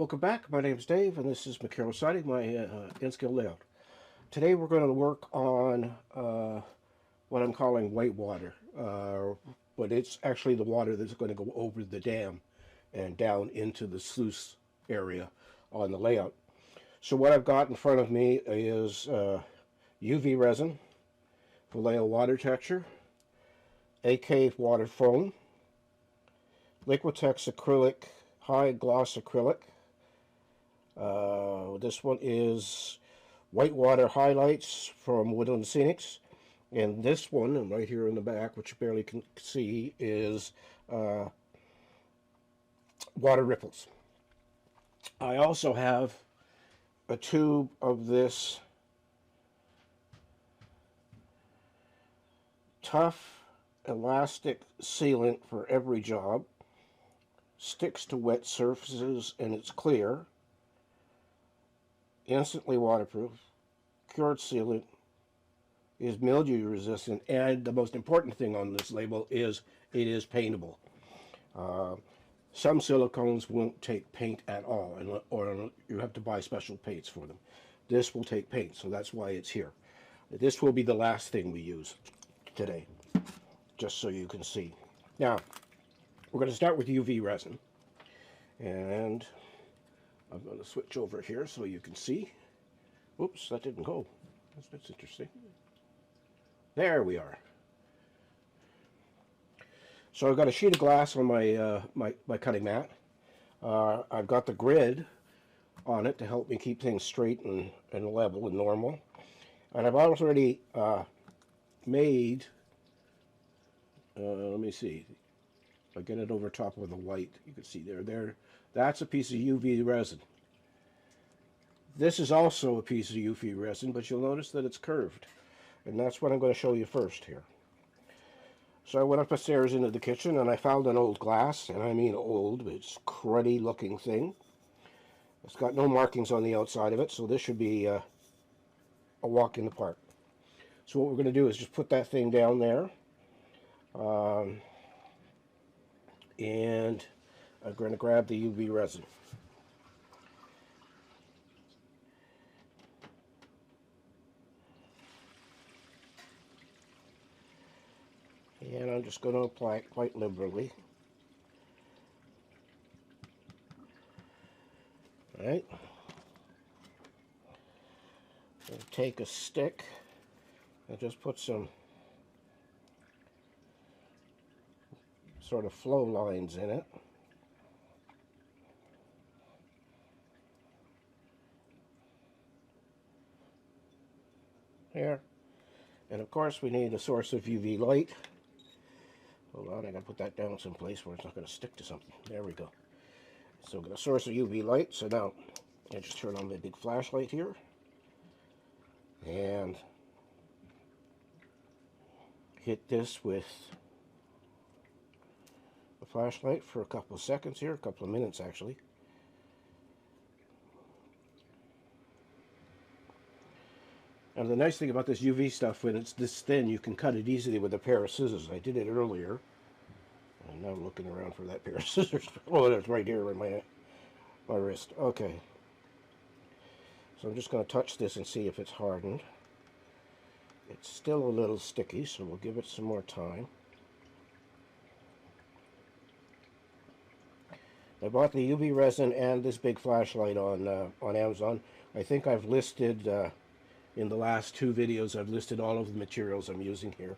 Welcome back. My name is Dave, and this is Macaro Siding, my in-skill layout. Today we're going to work on what I'm calling white water, but it's actually the water that's going to go over the dam and down into the sluice area on the layout. So what I've got in front of me is UV resin, Vallejo water texture, AK water foam, Liquitex acrylic, high gloss acrylic. This one is whitewater highlights from Woodland Scenics, and this one, and right here in the back, which you barely can see, is water ripples. I also have a tube of this tough elastic sealant for every job. Sticks to wet surfaces and it's clear, instantly waterproof, cured sealant, is mildew resistant, and the most important thing on this label is it is paintable. Some silicones won't take paint at all, or you have to buy special paints for them. This will take paint, so that's why it's here. This will be the last thing we use today, just so you can see. Now, we're going to start with UV resin, and I'm going to switch over here so you can see. Oops, that didn't go. That's interesting. There we are. So I've got a sheet of glass on my my cutting mat. I've got the grid on it to help me keep things straight and level and normal. And I've already made, let me see, I'll get it over top of the white. You can see there. That's a piece of UV resin. This is also a piece of UV resin, but you'll notice that it's curved. And that's what I'm going to show you first here. So I went up the stairs into the kitchen and I found an old glass, and I mean old, it's a cruddy looking thing. It's got no markings on the outside of it, so this should be a walk in the park. So what we're going to do is just put that thing down there. And I'm going to grab the UV resin. And I'm just going to apply it quite liberally. All right. And take a stick and just put some sort of flow lines in it. There. And of course we need a source of UV light. Hold on, I gotta put that down someplace where it's not gonna stick to something. There we go. So we've got a source of UV light. So now I just turn on the big flashlight here and hit this with the flashlight for a couple of seconds here, a couple of minutes actually. And the nice thing about this UV stuff, when it's this thin, you can cut it easily with a pair of scissors. I did it earlier. And now I'm looking around for that pair of scissors. Oh, it's right here in my wrist. Okay. So I'm just going to touch this and see if it's hardened. It's still a little sticky, so we'll give it some more time. I bought the UV resin and this big flashlight on Amazon. I think I've listed... in the last two videos, I've listed all of the materials I'm using here.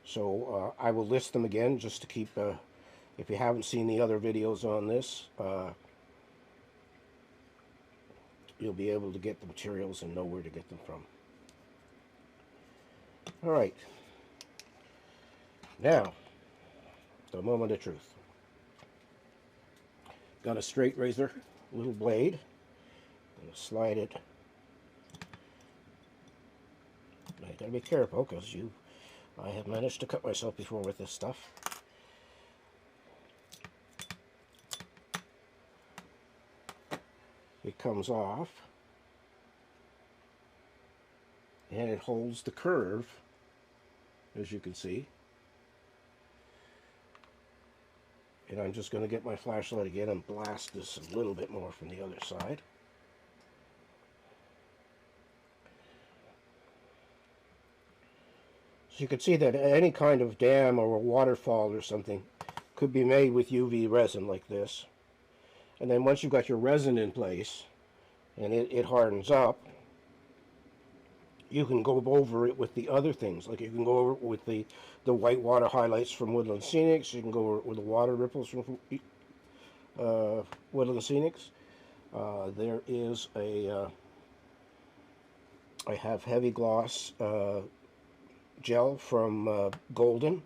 So I will list them again just to keep, if you haven't seen the other videos on this, you'll be able to get the materials and know where to get them from. Alright. Now, the moment of truth. Got a straight razor, little blade. I'm going to slide it. I gotta be careful because I have managed to cut myself before with this stuff. It comes off and it holds the curve, as you can see. And I'm just going to get my flashlight again and blast this a little bit more from the other side. So you can see that any kind of dam or a waterfall or something could be made with UV resin like this. And then once you've got your resin in place and it hardens up, you can go over it with the other things. Like you can go over it with the white water highlights from Woodland Scenics. You can go over it with the water ripples from Woodland Scenics. There is a, I have heavy gloss gel from Golden,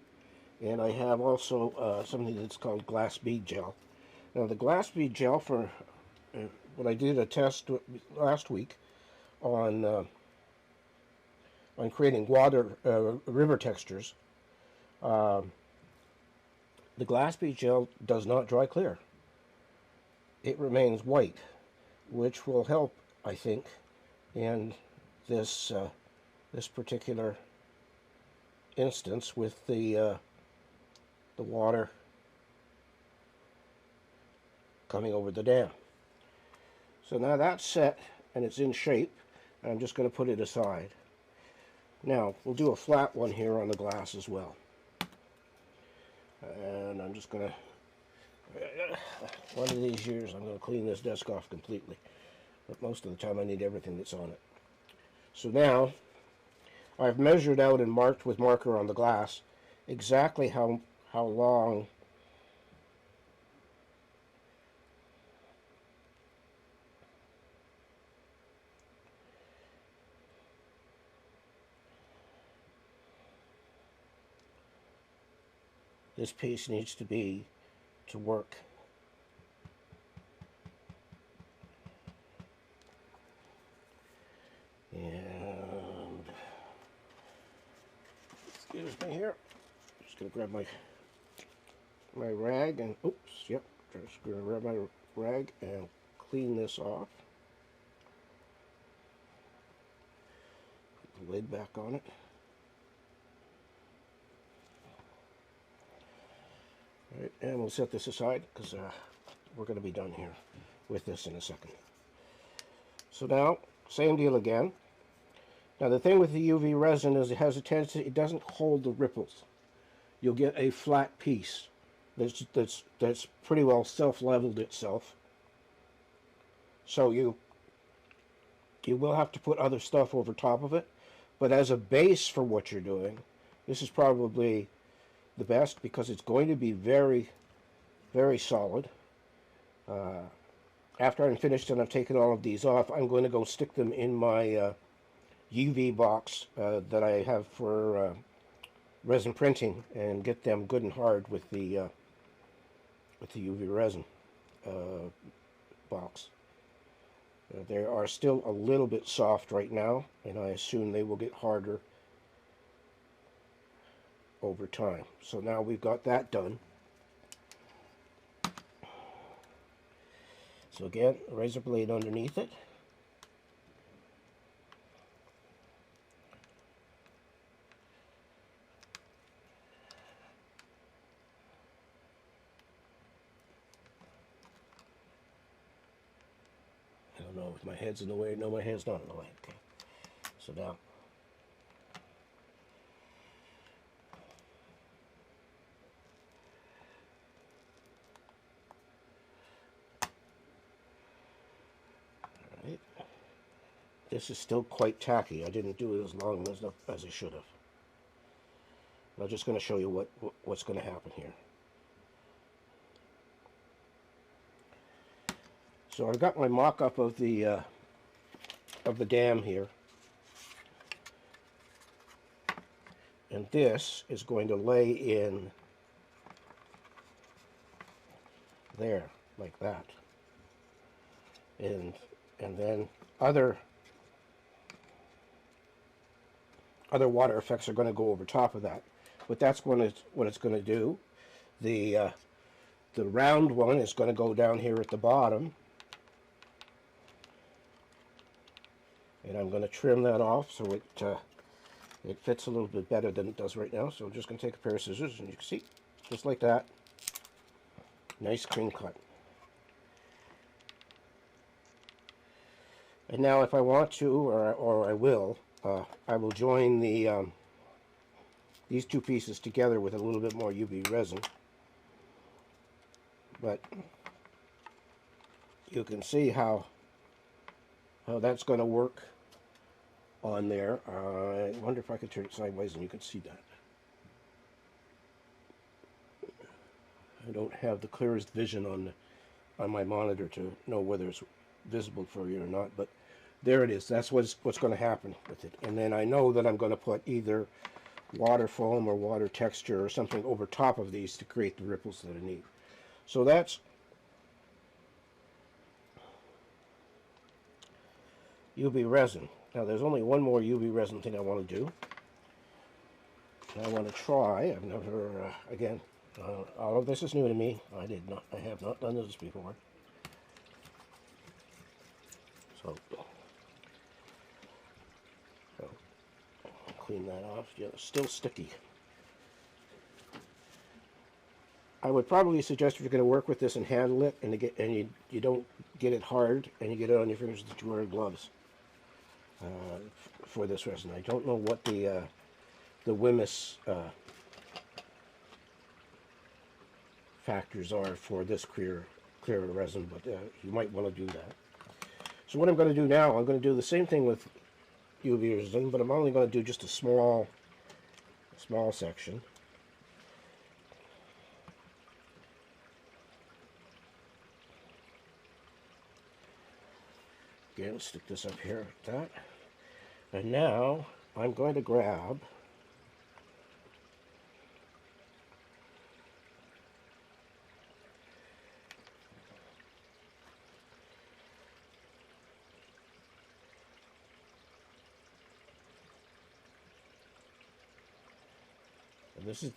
and I have also something that's called glass bead gel. Now the glass bead gel, for when I did a test last week on creating water river textures, the glass bead gel does not dry clear. It remains white, which will help, I think, in this this particular instance with the water coming over the dam. So now that's set and it's in shape. I'm just going to put it aside. Now we'll do a flat one here on the glass as well. And I'm just going to, one of these years I'm going to clean this desk off completely. But most of the time I need everything that's on it. So now I've measured out and marked with marker on the glass exactly how long this piece needs to be to work. And excuse me here. Just gonna grab my rag and oops, yep. Just gonna grab my rag and clean this off. Put the lid back on it. All right, and we'll set this aside because we're going to be done here with this in a second. So now, same deal again. Now the thing with the UV resin is it has a tendency, it doesn't hold the ripples. You'll get a flat piece that's pretty well self-leveled itself. So you will have to put other stuff over top of it, but as a base for what you're doing, this is probably the best because it's going to be very, very solid. After I'm finished and I've taken all of these off, I'm going to go stick them in my UV box that I have for resin printing and get them good and hard with the UV resin box. They are still a little bit soft right now, and I assume they will get harder over time. So now we've got that done. So again, a razor blade underneath it. I don't know if my head's in the way. No, my head's not in the way. Okay. So now this is still quite tacky. I didn't do it as long as I should have. I'm just going to show you what's going to happen here. So I've got my mock-up of the dam here, and this is going to lay in there like that, and then other water effects are going to go over top of that. But that's what it's going to do. The round one is going to go down here at the bottom, and I'm going to trim that off so it fits a little bit better than it does right now. So I'm just going to take a pair of scissors, and you can see, just like that. Nice clean cut. And now if I want to, or I will join the these two pieces together with a little bit more UV resin. But you can see how that's going to work on there. I wonder if I could turn it sideways and you can see that. I don't have the clearest vision on my monitor to know whether it's visible for you or not, but there it is. That's what's going to happen with it. And then I know that I'm going to put either water foam or water texture or something over top of these to create the ripples that I need. So that's UV resin. Now there's only one more UV resin thing I want to do. I want to try. I've never, again, all of this is new to me. I have not done this before. So clean that off. Yeah, it's still sticky. I would probably suggest if you're going to work with this and handle it, and you don't get it hard, and you get it on your fingers, that you wear gloves for this resin. I don't know what the Lumix factors are for this clear resin, but you might want to do that. So what I'm going to do now, I'm going to do the same thing with UV resin, but I'm only going to do just a small section. Again, stick this up here like that. And now I'm going to grab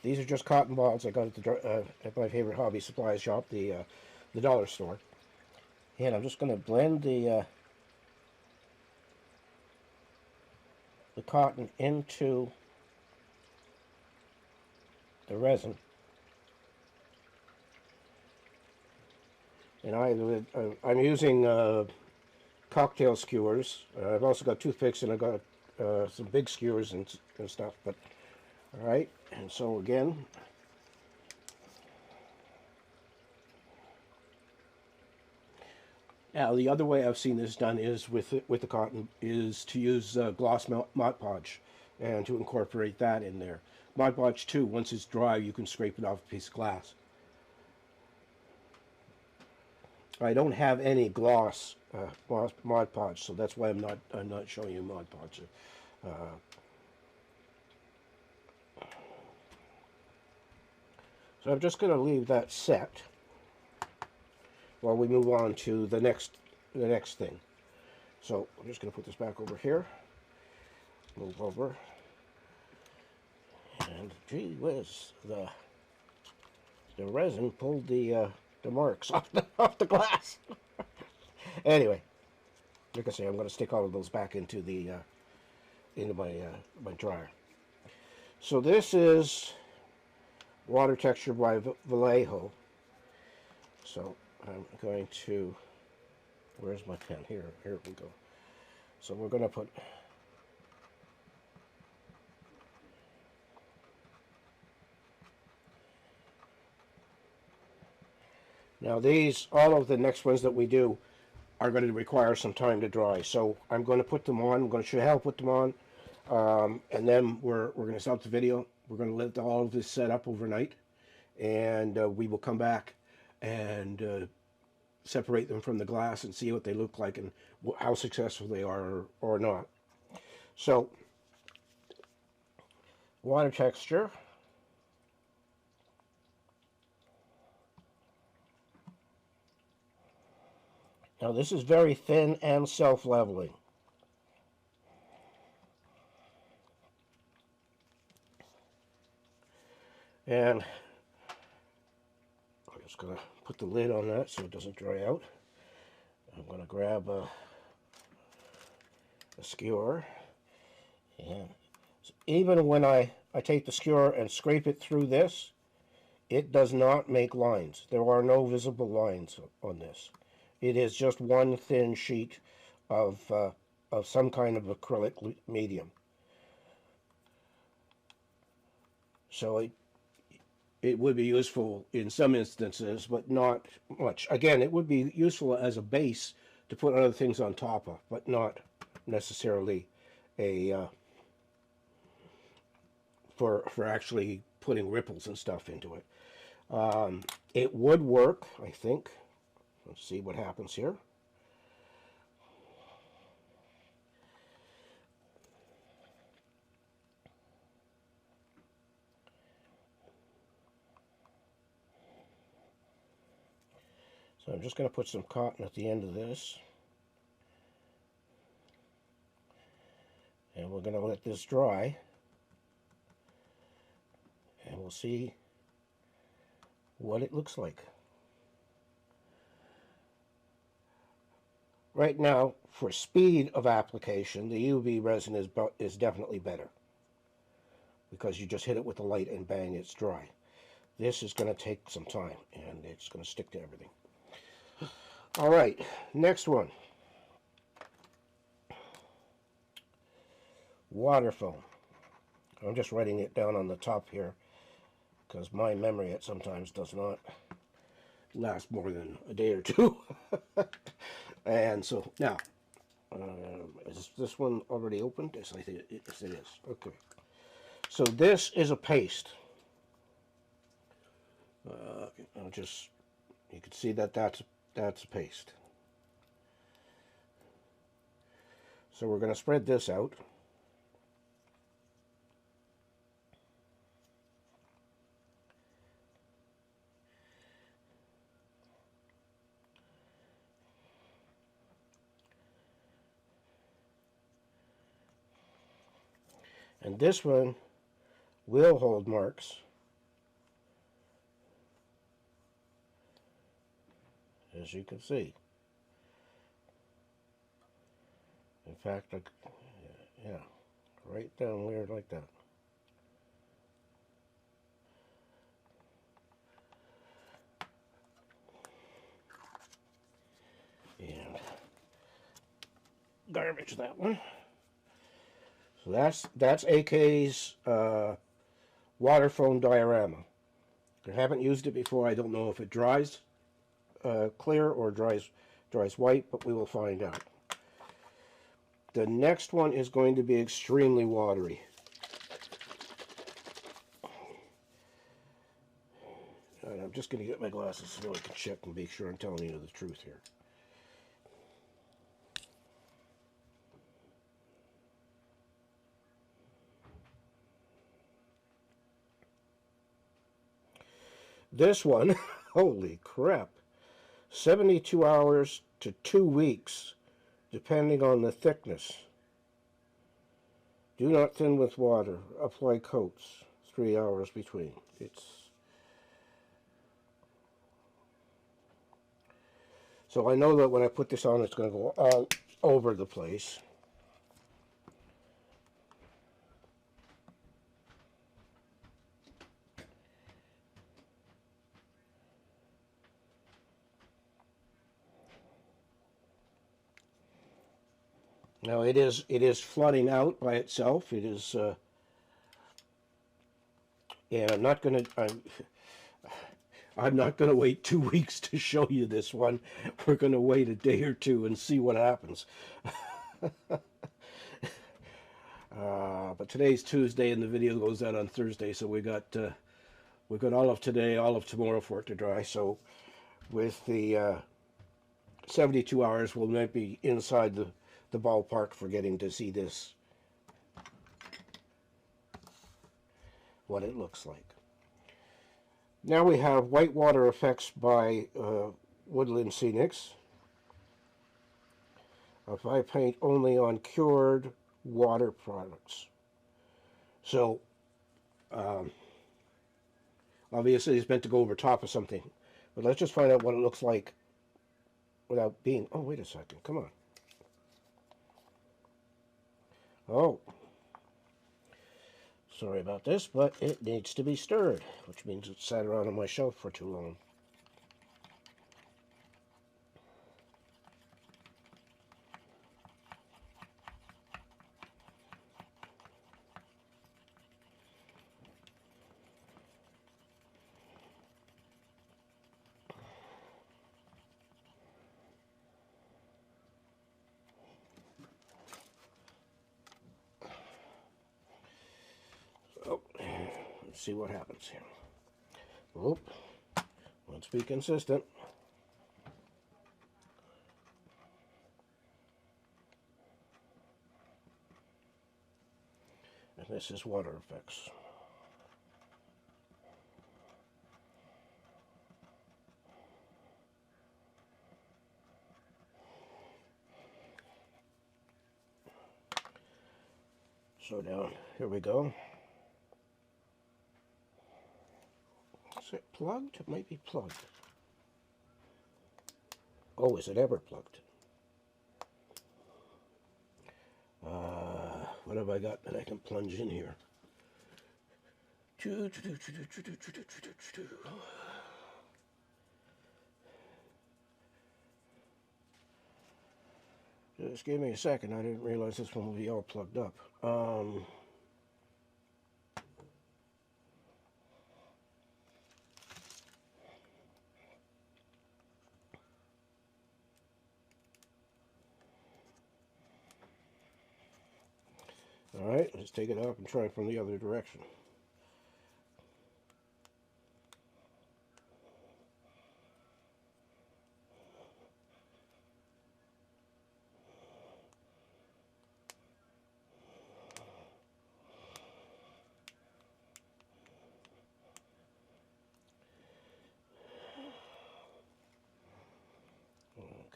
these are just cotton balls I got at my favorite hobby supply shop, the dollar store. And I'm just going to blend the cotton into the resin. And I'm using cocktail skewers. I've also got toothpicks, and I've got some big skewers and stuff. But all right, and so again, now the other way I've seen this done is with the cotton is to use gloss Mod Podge and to incorporate that in there. Mod Podge too, once it's dry, you can scrape it off a piece of glass. I don't have any gloss Mod Podge, so that's why I'm not showing you Mod Podge. So I'm just going to leave that set while we move on to the next thing. So I'm just going to put this back over here. Move over. And gee whiz, the resin pulled the marks off the glass. Anyway, like I say, I'm going to stick all of those back into my dryer. So this is water texture by Vallejo. So I'm going to, where's my pen? Here we go. So we're going to put now all of the next ones that we do are going to require some time to dry. So I'm going to put them on. I'm going to show you how to put them on, and then we're going to stop the video. We're going to let all of this set up overnight, and we will come back and separate them from the glass and see what they look like and how successful they are or not. So, water texture. Now this is very thin and self-leveling. And I'm just going to put the lid on that so it doesn't dry out. I'm going to grab a skewer. And even when I take the skewer and scrape it through this, It does not make lines. There are no visible lines on this. It is just one thin sheet of some kind of acrylic medium. So it would be useful in some instances, but not much. Again, it would be useful as a base to put other things on top of, but not necessarily a for actually putting ripples and stuff into it. It would work, I think. Let's see what happens here. So I'm just going to put some cotton at the end of this. And we're going to let this dry. And we'll see what it looks like. Right now, for speed of application, the UV resin is definitely better, because you just hit it with the light and bang, it's dry. This is going to take some time, and it's going to stick to everything. All right, next one. Waterfall. I'm just writing it down on the top here, because my memory it sometimes does not last more than a day or two. And so now, is this one already opened? Yes, I think yes, it is. Okay. So this is a paste. I'll just, you can see that that's a paste. So we're going to spread this out. And this one will hold marks, as you can see. In fact, yeah, right down weird like that. And garbage that one. So that's AK's water foam diorama. I haven't used it before. I don't know if it dries clear or dries white, but we will find out. The next one is going to be extremely watery. And I'm just going to get my glasses so I can check and make sure I'm telling you the truth here. This one, holy crap, 72 hours to 2 weeks, depending on the thickness. Do not thin with water. Apply coats. 3 hours between. So I know that when I put this on, it's going to go all over the place. Now it is flooding out by itself. It is, and I'm not going to wait 2 weeks to show you this one. We're going to wait a day or two and see what happens. But today's Tuesday and the video goes out on Thursday, so we've got all of today, all of tomorrow for it to dry. So with the 72 hours, we'll might be inside the ballpark for getting to see this, what it looks like. Now we have Whitewater Effects by Woodland Scenics. If I paint only on cured water products. So obviously it's meant to go over top of something, but let's just find out what it looks like without being, oh wait a second, come on. Oh, Sorry about this, but it needs to be stirred, which means it sat around on my shelf for too long. So, let's see what happens here. Oh, let's be consistent. And this is water effects. So down, here we go. Is it plugged? It might be plugged. Oh, is it ever plugged? What have I got that I can plunge in here? Just give me a second. I didn't realize this one would be all plugged up. Alright, let's take it up and try it from the other direction.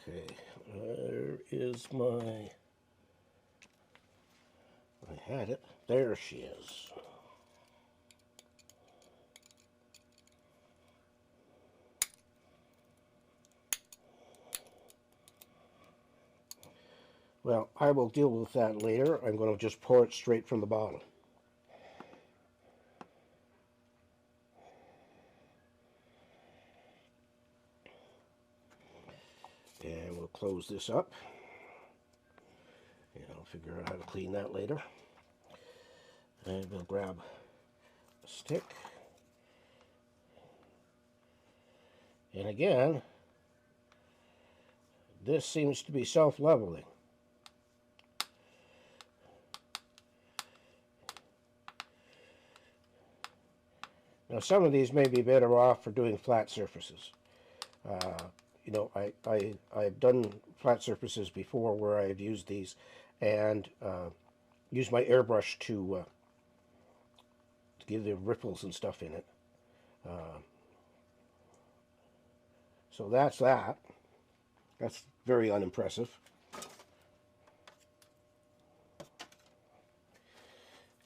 Okay, there is my... I had it. There she is. Well, I will deal with that later. I'm going to just pour it straight from the bottle. And we'll close this up. And I'll figure out how to clean that later. And we'll grab a stick. And again, this seems to be self-leveling. Now some of these may be better off for doing flat surfaces. You know, I've done flat surfaces before where I've used these and used my airbrush to give the ripples and stuff in it. So that's that. That's very unimpressive.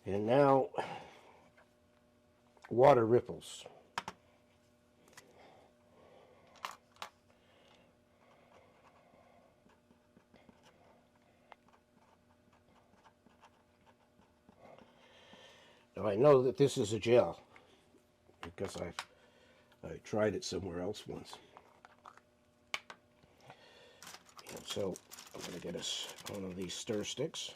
And now, water ripples. Now I know that this is a gel because I tried it somewhere else once. And so I'm going to get us one of these stir sticks.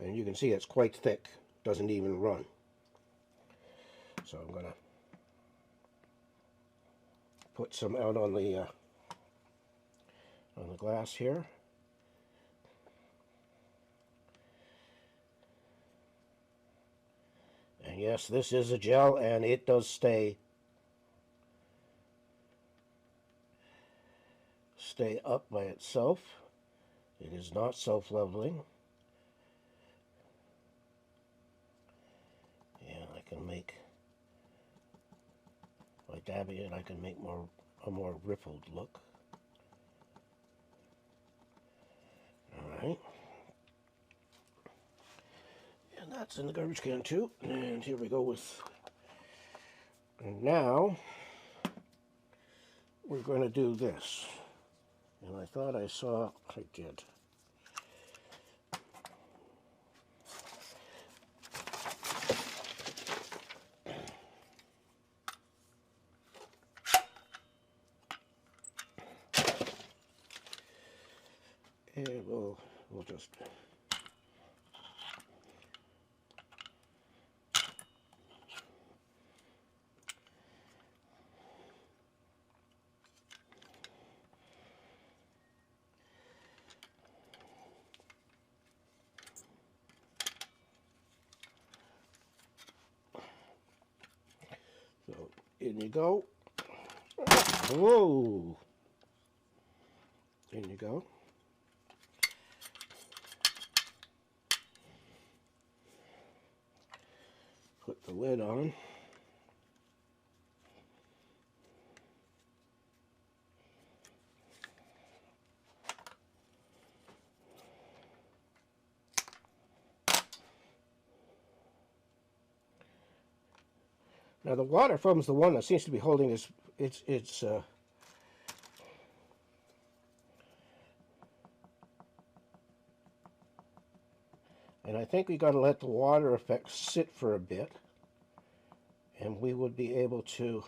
And you can see it's quite thick, doesn't even run. So I'm going to put some out on the glass here. And yes, this is a gel, and it does stay up by itself. It is not self-leveling. And I can make, by dabbing it, I can make a more rippled look. Alright. And that's in the garbage can too. And here we go with, and now we're going to do this. And I thought I saw, I did. And we'll just so in you go. Whoa! In you go. Put the lid on. Now the water foam is the one that seems to be holding its and I think we got to let the water effect sit for a bit, and we would be able to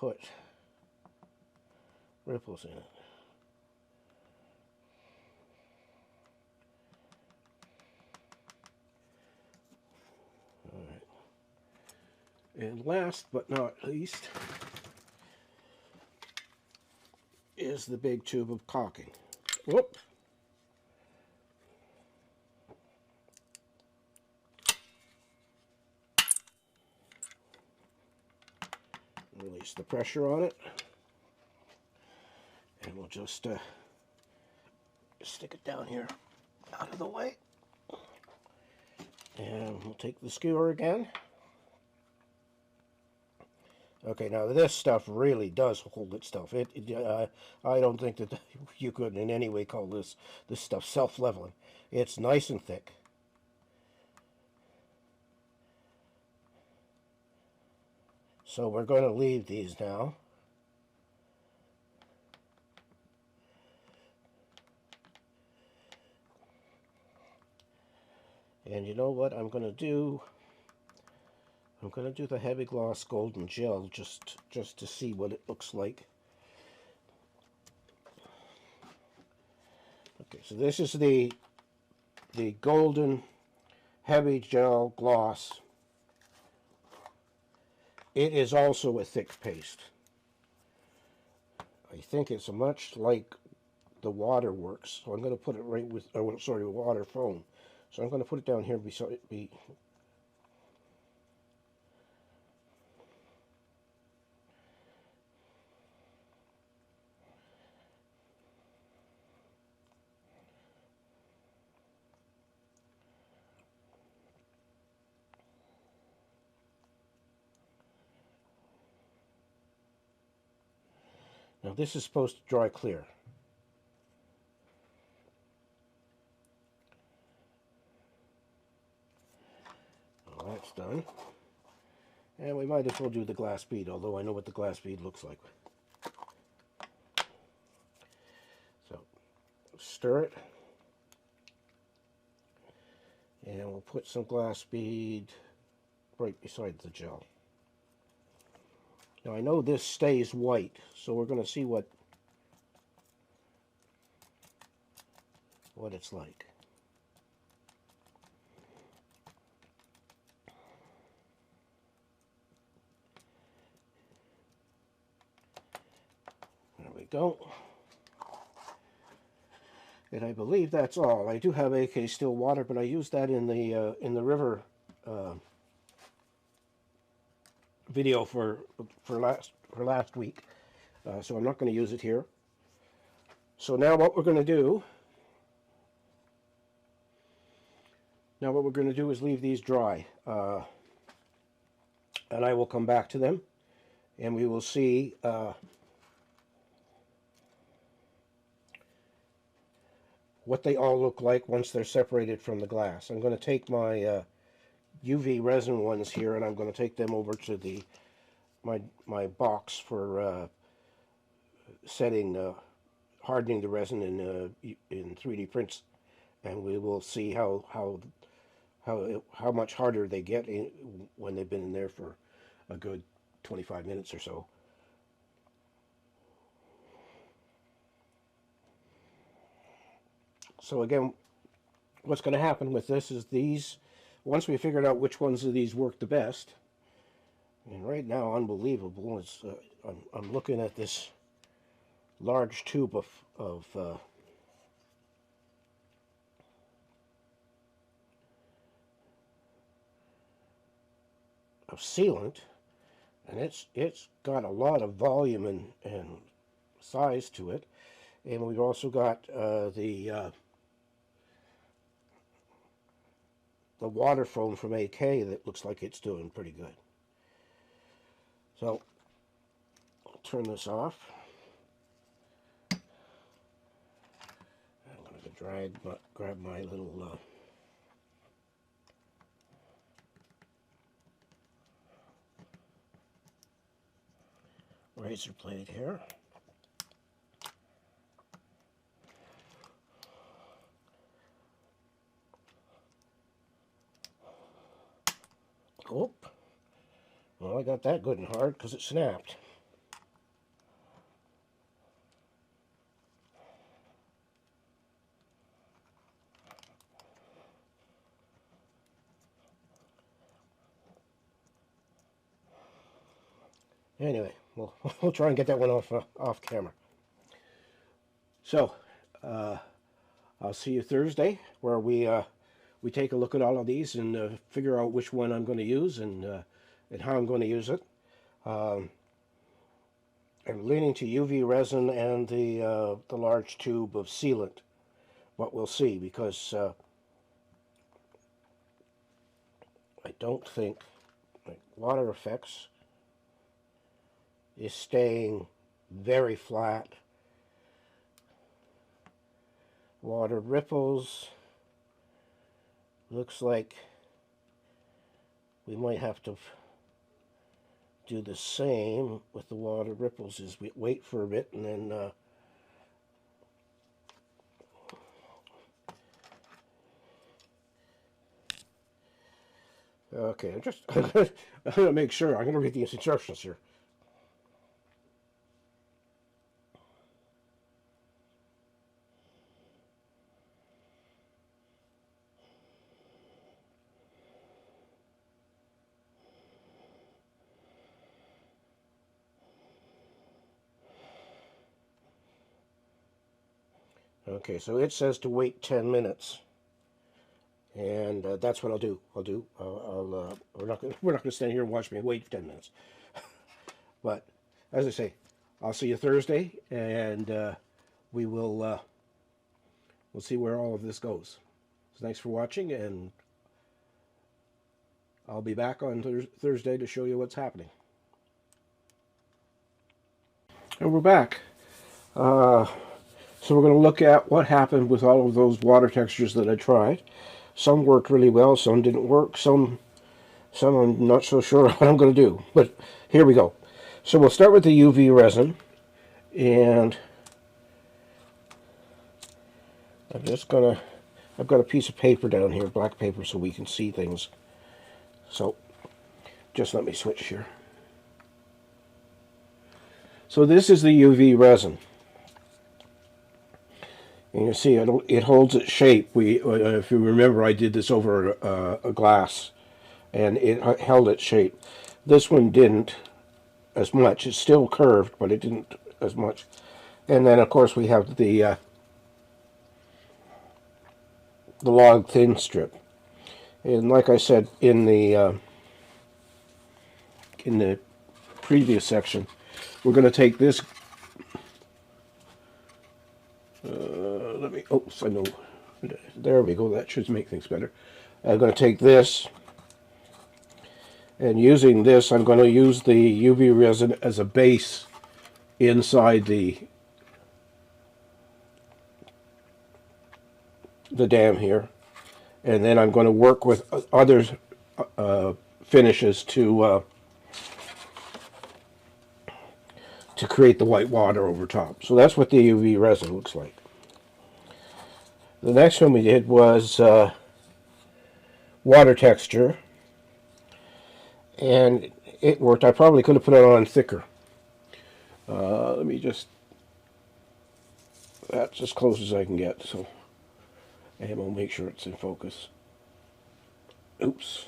put ripples in it. All right. And last but not least is the big tube of caulking. Whoop! Release the pressure on it, and we'll just stick it down here out of the way, and we'll take the skewer again. Okay, now this stuff really does hold itself. I don't think that you could in any way call this stuff self-leveling. It's nice and thick. So we're going to leave these now. And you know what I'm going to do? I'm going to do the heavy gloss golden gel just to see what it looks like. Okay, so this is the golden heavy gel gloss. It is also a thick paste. I think it's much like the waterworks, so I'm going to put it right with, water foam. So I'm going to put it down here beside it. Now this is supposed to dry clear. Well, that's done. And we might as well do the glass bead, although I know what the glass bead looks like. So, stir it. And we'll put some glass bead right beside the gel. Now I know this stays white, so we're going to see what it's like. There we go. And I believe that's all. I do have AK still water, but I used that in the river video for last week, so I'm not going to use it here. So now what we're going to do is leave these dry, and I will come back to them, and we will see what they all look like once they're separated from the glass. I'm going to take my UV resin ones here, and I'm going to take them over to my box for hardening the resin in 3D prints, and we will see how much harder they get when they've been in there for a good 25 minutes or so. So again, what's going to happen with this is these, once we figured out which ones of these work the best, and right now, unbelievable, it's, I'm looking at this large tube of sealant, and it's got a lot of volume and size to it. And we've also got the water foam from AK that looks like it's doing pretty good. So I'll turn this off. I'm going to grab my little razor blade here. Oh, well, I got that good and hard because it snapped. Anyway, we'll try and get that one off camera. So, I'll see you Thursday, where we take a look at all of these and figure out which one I'm going to use and how I'm going to use it. I'm leaning to UV resin and the large tube of sealant, but we'll see, because I don't think water effects is staying very flat. Water ripples, looks like we might have to do the same with the water ripples, is we wait for a bit and then okay, I'm gonna make sure. I'm gonna read the instructions here. Okay, so it says to wait 10 minutes, and that's what I'll do. We're not gonna stand here and watch me wait 10 minutes. But as I say, I'll see you Thursday, and we'll see where all of this goes. So thanks for watching, and I'll be back on Thursday to show you what's happening. And we're back. So we're going to look at what happened with all of those water textures that I tried. Some worked really well, some didn't work, some I'm not so sure what I'm going to do. But here we go. So we'll start with the UV resin, and I've got a piece of paper down here, black paper, so we can see things. So just let me switch here. So this is the UV resin. And you see it holds its shape. If you remember, I did this over a glass, and it held its shape. This one didn't as much. It's still curved, but it didn't as much. And then, of course, we have the log thin strip. And like I said in the previous section, we're going to take this. I know. There we go. That should make things better. I'm going to take this, and using this, I'm going to use the UV resin as a base inside the dam here, and then I'm going to work with other finishes to create the white water over top. So that's what the UV resin looks like. The next one we did was water texture, and it worked. I probably could have put it on thicker. Let me just, that's as close as I can get. So And we'll make sure it's in focus. Oops.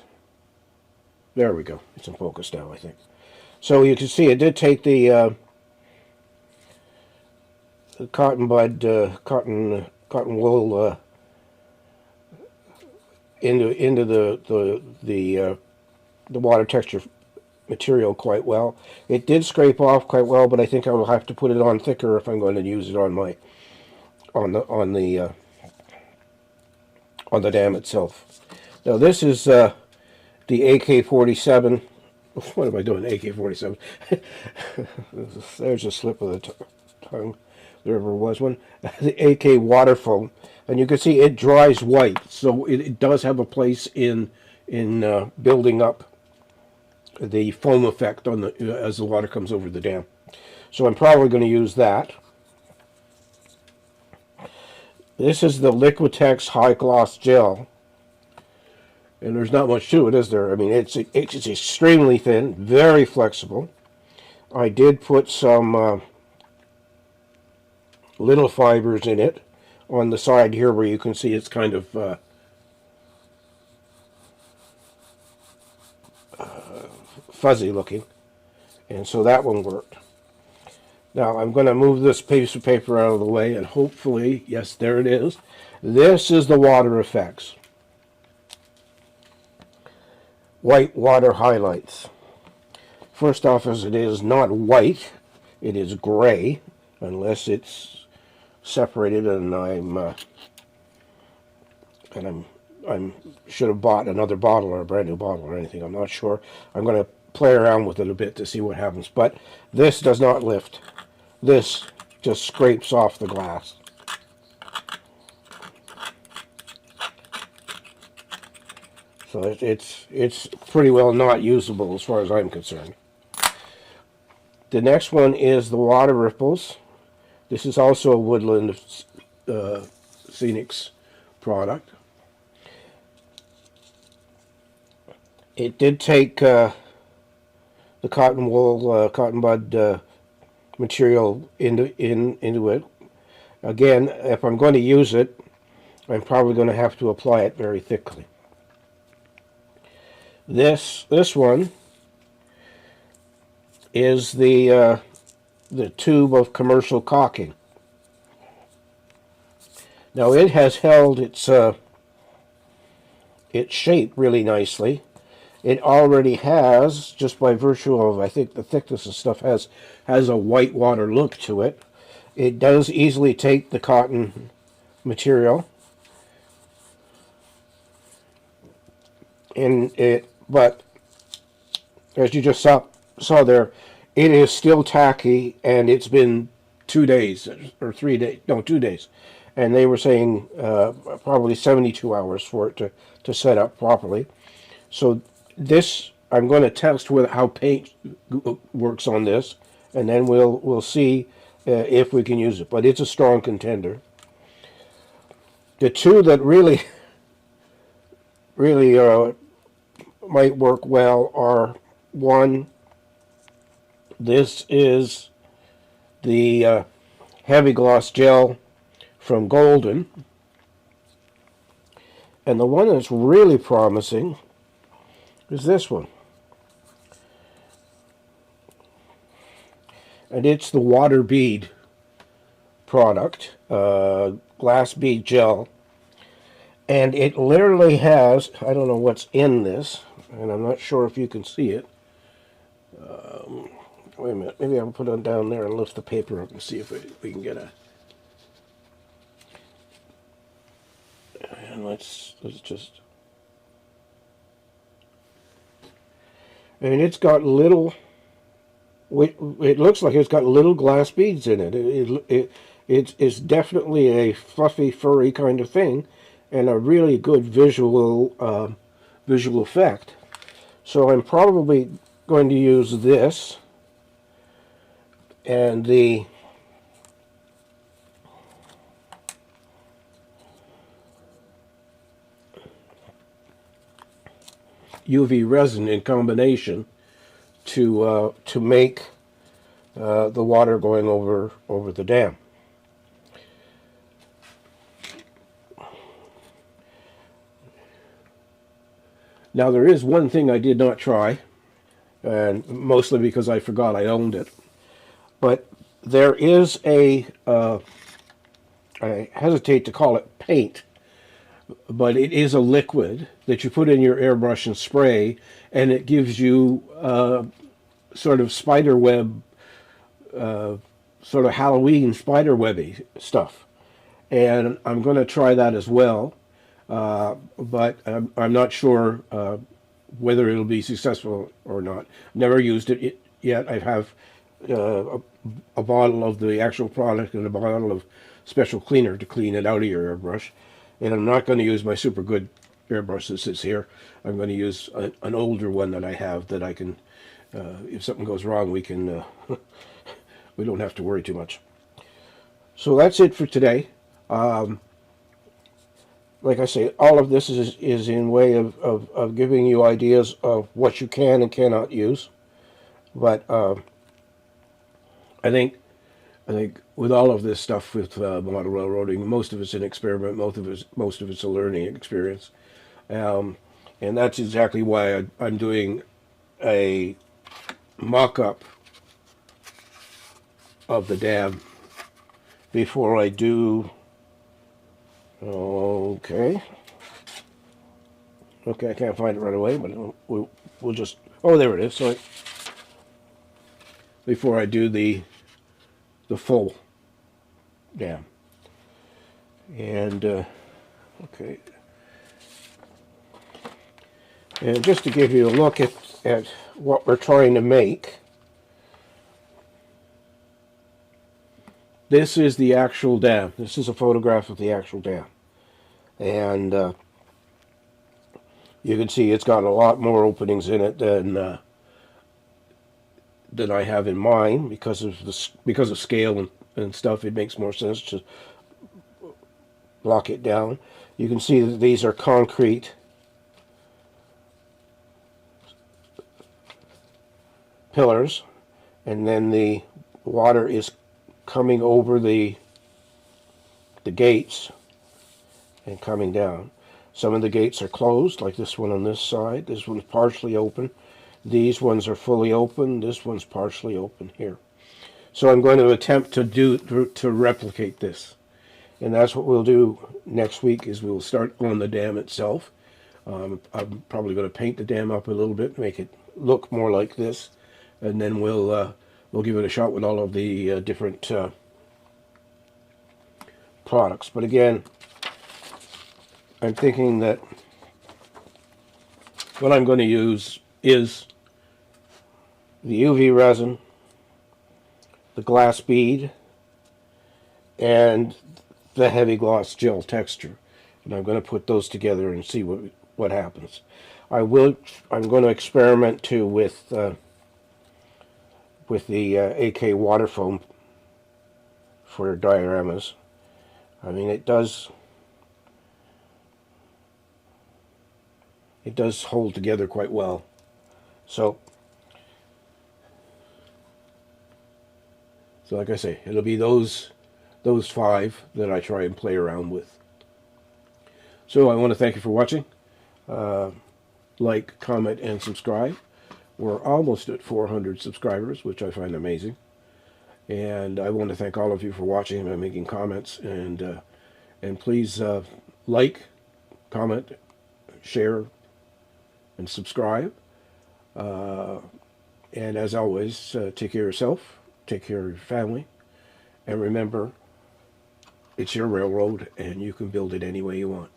There we go. It's in focus now, I think. So you can see it did take the cotton bud, cotton wool into the water texture material quite well. It did scrape off quite well, but I think I will have to put it on thicker if I'm going to use it on my on the dam itself. Now this is the AK-47. What am I doing? AK-47. There's a slip of the tongue. There ever was one. The AK waterfall, and you can see it dries white, so it does have a place in building up the foam effect on the as the water comes over the dam. So I'm probably going to use that. This is the Liquitex High Gloss Gel, and there's not much to it, is there? I mean, it's extremely thin, very flexible. I did put some little fibers in it on the side here where you can see it's kind of fuzzy looking, and so that one worked. Now I'm going to move this piece of paper out of the way, and hopefully, yes, there it is. This is the water effects. White water highlights. First off, as it is not white, it is gray, unless it's separated, and I'm should have bought another bottle or a brand new bottle or anything. I'm not sure. I'm going to play around with it a bit to see what happens. But this does not lift. This just scrapes off the glass. So it's pretty well not usable as far as I'm concerned. The next one is the water ripples. This is also a Woodland Scenics product. It did take the cotton wool, cotton bud material into it. Again, if I'm going to use it, I'm probably going to have to apply it very thickly. This one is the tube of commercial caulking. Now it has held its shape really nicely. It already has, just by virtue of, I think, the thickness and stuff, has a white water look to it. It does easily take the cotton material, but as you just saw there, it is still tacky, and it's been 2 days or 3 days, no, 2 days, and they were saying probably 72 hours for it to set up properly. So this, I'm going to test with how paint works on this, and then we'll see if we can use it. But it's a strong contender. The two that really might work well are, one, this is the heavy gloss gel from Golden, and the one that's really promising is this one, and it's the water bead product, glass bead gel, and it literally has, I don't know what's in this, and I'm not sure if you can see it. Wait a minute, maybe I'll put it down there and lift the paper up and see if we can get a, and let's just, and it's got little, it looks like it's got little glass beads in it. It's definitely a fluffy, furry kind of thing, and a really good visual effect. So I'm probably going to use this and the UV resin in combination to make the water going over the dam. Now there is one thing I did not try, and mostly because I forgot I owned it. But there is I hesitate to call it paint, but it is a liquid that you put in your airbrush and spray, and it gives you sort of spider web, sort of Halloween spider webby stuff. And I'm going to try that as well, but I'm not sure whether it'll be successful or not. Never used it yet. I have a bottle of the actual product and a bottle of special cleaner to clean it out of your airbrush. And I'm not going to use my super good airbrush that sits here. I'm going to use an older one that I have that I can, if something goes wrong, we can, we don't have to worry too much. So that's it for today. Like I say, all of this is in way of giving you ideas of what you can and cannot use. But I think with all of this stuff with model railroading, most of it's an experiment, most of it's a learning experience, and that's exactly why I'm doing a mock-up of the dam before I do. Okay, I can't find it right away, but we'll just. Oh, there it is. Sorry. Before I do the full dam. And okay, and just to give you a look at what we're trying to make, this is the actual dam. This is a photograph of the actual dam, and you can see it's got a lot more openings in it than I have in mine because of scale and stuff. It makes more sense to lock it down. You can see that these are concrete pillars, and then the water is coming over the gates and coming down. Some of the gates are closed, like this one on this side. This one's partially open. These ones are fully open. This one's partially open here. So I'm going to attempt to replicate this. And that's what we'll do next week, is we'll start on the dam itself. I'm probably going to paint the dam up a little bit, make it look more like this. And then we'll give it a shot with all of the different products. But again, I'm thinking that what I'm going to use is the UV resin, the glass bead, and the heavy gloss gel texture. And I'm going to put those together and see what happens. I'm going to experiment too with the AK water foam for dioramas. I mean, it does hold together quite well. So like I say, it'll be those 5 that I try and play around with. So I want to thank you for watching. Like, comment, and subscribe. We're almost at 400 subscribers, which I find amazing. And I want to thank all of you for watching and making comments. And please like, comment, share, and subscribe. And as always, take care of yourself, take care of your family, and remember, it's your railroad and you can build it any way you want.